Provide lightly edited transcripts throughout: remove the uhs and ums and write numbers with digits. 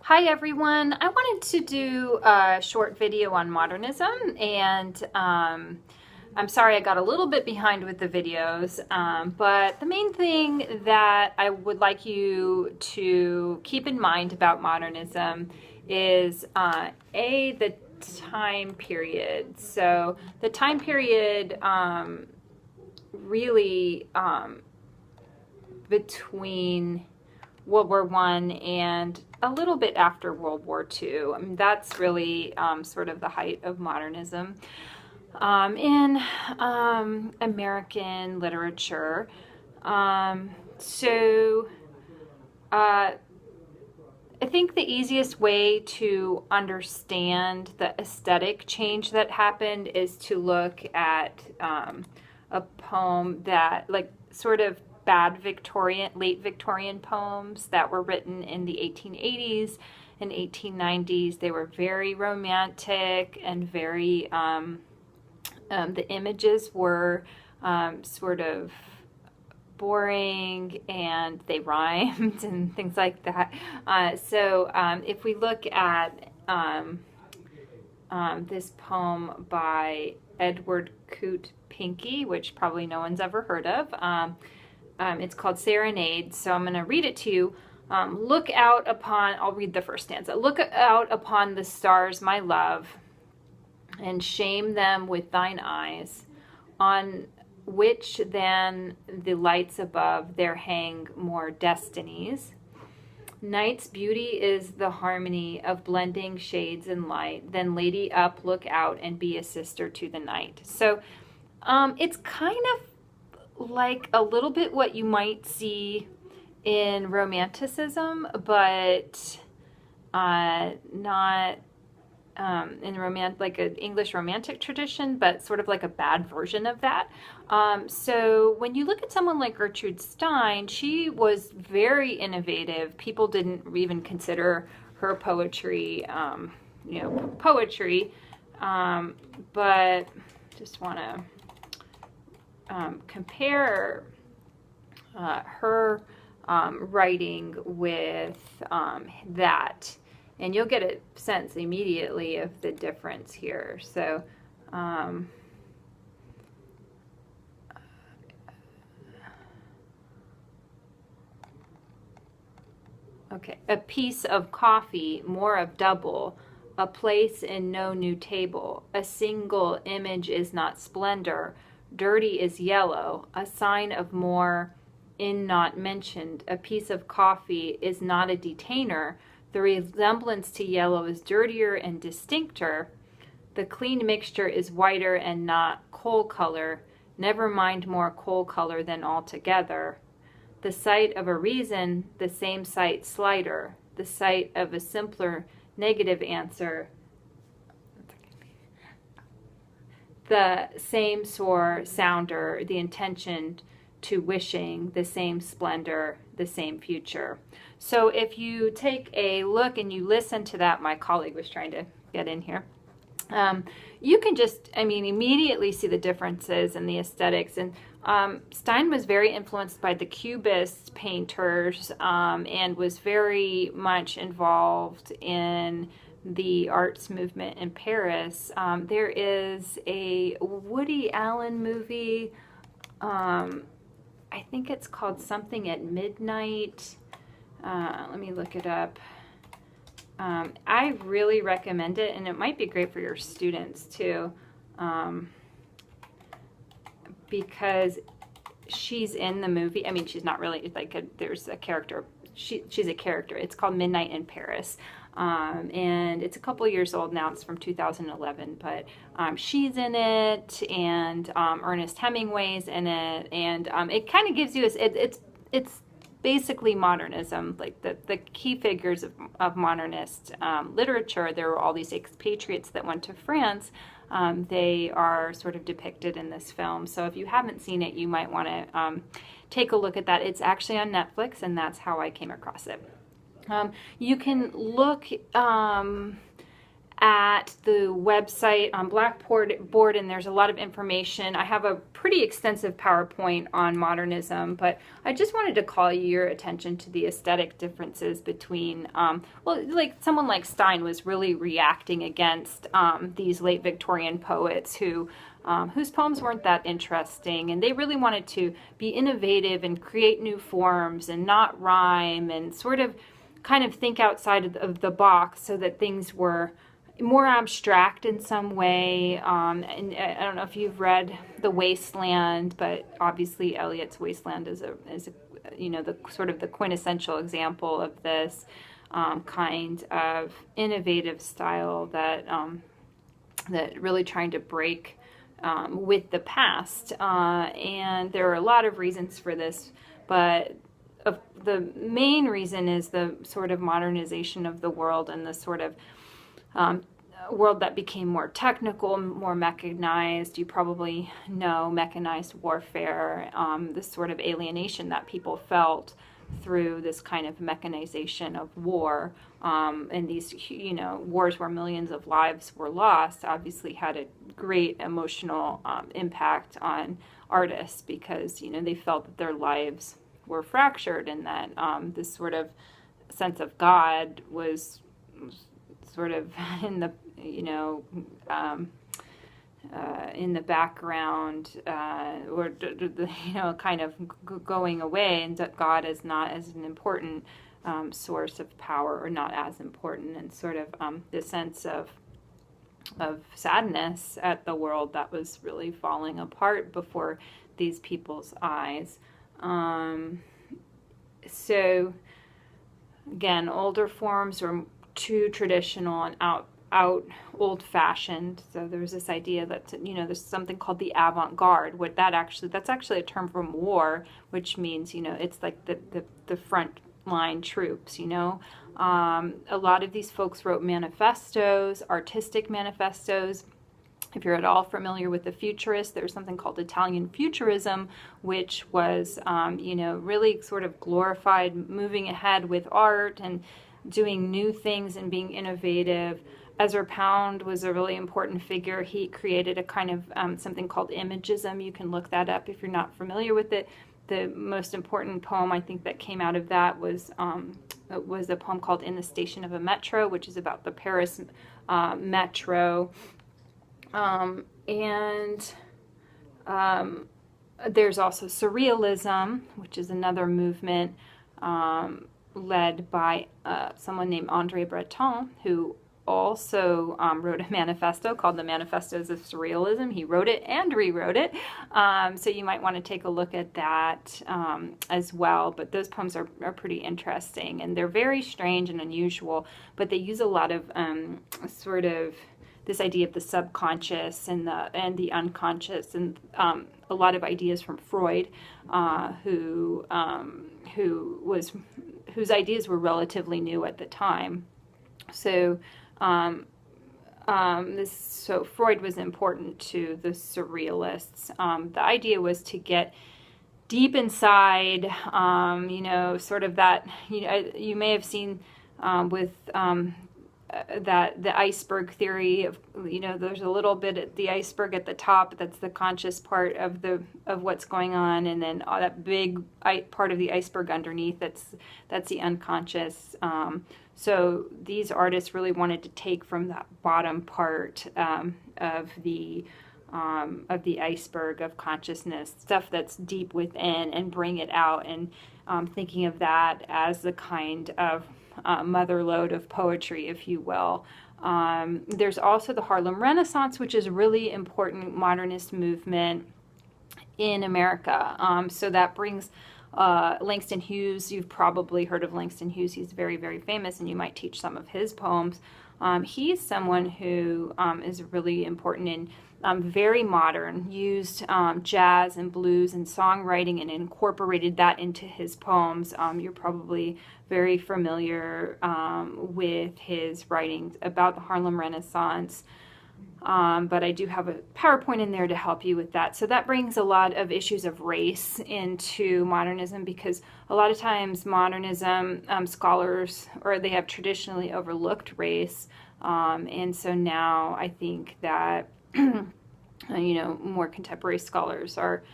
Hi everyone, I wanted to do a short video on modernism, and I'm sorry I got a little bit behind with the videos, but the main thing that I would like you to keep in mind about modernism is the time period. So the time period really between World War I and a little bit after World War II. I mean, that's really sort of the height of modernism in American literature. So I think the easiest way to understand the aesthetic change that happened is to look at a poem that, like, sort of bad Victorian, late Victorian poems that were written in the 1880s and 1890s. They were very romantic and very, the images were sort of boring and they rhymed and things like that. So if we look at this poem by Edward Coote Pinkey, which probably no one's ever heard of, it's called Serenade, so I'm going to read it to you. Look out upon, I'll read the first stanza. Look out upon the stars, my love, and shame them with thine eyes, on which than the lights above there hang more destinies. Night's beauty is the harmony of blending shades and light. Then lady up, look out, and be a sister to the night. So it's kind of like a little bit what you might see in Romanticism, but not in like an English Romantic tradition, but sort of like a bad version of that. So when you look at someone like Gertrude Stein, she was very innovative. People didn't even consider her poetry, poetry, but just want to compare her writing with that, and you'll get a sense immediately of the difference here. So okay, a piece of coffee, more of double, a place in no new table, a single image is not splendor, dirty is yellow, a sign of more in not mentioned, a piece of coffee is not a detainer, the resemblance to yellow is dirtier and distincter, the clean mixture is whiter and not coal color, never mind more coal color than altogether. The sight of a reason, the same sight slighter, the sight of a simpler negative answer, the same sore sounder, the intention to wishing, the same splendor, the same future. So if you take a look and you listen to that, my colleague was trying to get in here, you can just, immediately see the differences in the aesthetics. And Stein was very influenced by the Cubist painters and was very much involved in the arts movement in Paris. There is a Woody Allen movie, I think it's called Something at Midnight. Let me look it up. I really recommend it, and it might be great for your students too, because she's in the movie. She's not really like there's a character. She's a character. It's called Midnight in Paris. And it's a couple years old now. It's from 2011, but she's in it, and Ernest Hemingway's in it, and it kind of gives you it's basically modernism, like the key figures of modernist literature. There were all these expatriates that went to France. They are sort of depicted in this film. So if you haven't seen it, you might want to take a look at that. It's actually on Netflix, and that's how I came across it. You can look at the website on Blackboard, and there's a lot of information. I have a pretty extensive PowerPoint on modernism, but I just wanted to call your attention to the aesthetic differences between, well, like someone like Stein was really reacting against these late Victorian poets whose poems weren't that interesting, and they really wanted to be innovative and create new forms and not rhyme and sort of kind of think outside of the box so that things were more abstract in some way. And I don't know if you've read The Wasteland, but obviously Eliot's Wasteland is a the sort of the quintessential example of this kind of innovative style that that really trying to break with the past. And there are a lot of reasons for this, but the main reason is the sort of modernization of the world and the sort of world that became more technical, more mechanized. You probably know mechanized warfare, this sort of alienation that people felt through this kind of mechanization of war. And these, wars where millions of lives were lost obviously had a great emotional impact on artists because, they felt that their lives were fractured and that this sort of sense of God was sort of in the in the background, or kind of going away, and that God is not as an important source of power, or not as important, and sort of the sense of sadness at the world that was really falling apart before these people's eyes. So again, older forms are too traditional and out old-fashioned. So there's this idea that there's something called the avant-garde. That's actually a term from war, which means it's like the front line troops. A lot of these folks wrote manifestos, artistic manifestos. If you're at all familiar with the futurists, there's something called Italian futurism, which was really sort of glorified moving ahead with art and doing new things and being innovative. Ezra Pound was a really important figure. He created a kind of something called imagism. You can look that up if you're not familiar with it. The most important poem I think that came out of that was a poem called In the Station of a Metro, which is about the Paris metro. There's also Surrealism, which is another movement led by someone named Andre Breton, who also wrote a manifesto called the Manifestos of Surrealism. He wrote it and rewrote it. So you might want to take a look at that as well. But those poems are pretty interesting, and they're very strange and unusual, but they use a lot of sort of this idea of the subconscious and the unconscious, and a lot of ideas from Freud, whose ideas were relatively new at the time. So so Freud was important to the surrealists. The idea was to get deep inside, sort of that, you may have seen with that the iceberg theory of, there's a little bit at the iceberg at the top, that's the conscious part of what's going on, and then that big part of the iceberg underneath, that's the unconscious. So these artists really wanted to take from that bottom part of the iceberg of consciousness, stuff that's deep within, and bring it out, and thinking of that as the kind of mother lode of poetry, if you will. There's also the Harlem Renaissance, which is a really important modernist movement in America. So that brings Langston Hughes. You've probably heard of Langston Hughes. He's very, very famous, and you might teach some of his poems. He's someone who is really important in very modern, used jazz and blues and songwriting and incorporated that into his poems. You're probably very familiar with his writings about the Harlem Renaissance. But I do have a PowerPoint in there to help you with that. So that brings a lot of issues of race into modernism, because a lot of times modernism scholars, or they have traditionally overlooked race. And so now I think that, more contemporary scholars are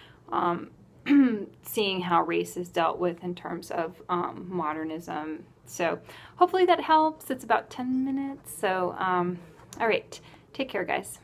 seeing how race is dealt with in terms of modernism. So hopefully that helps. It's about 10 minutes. So, all right. Take care, guys.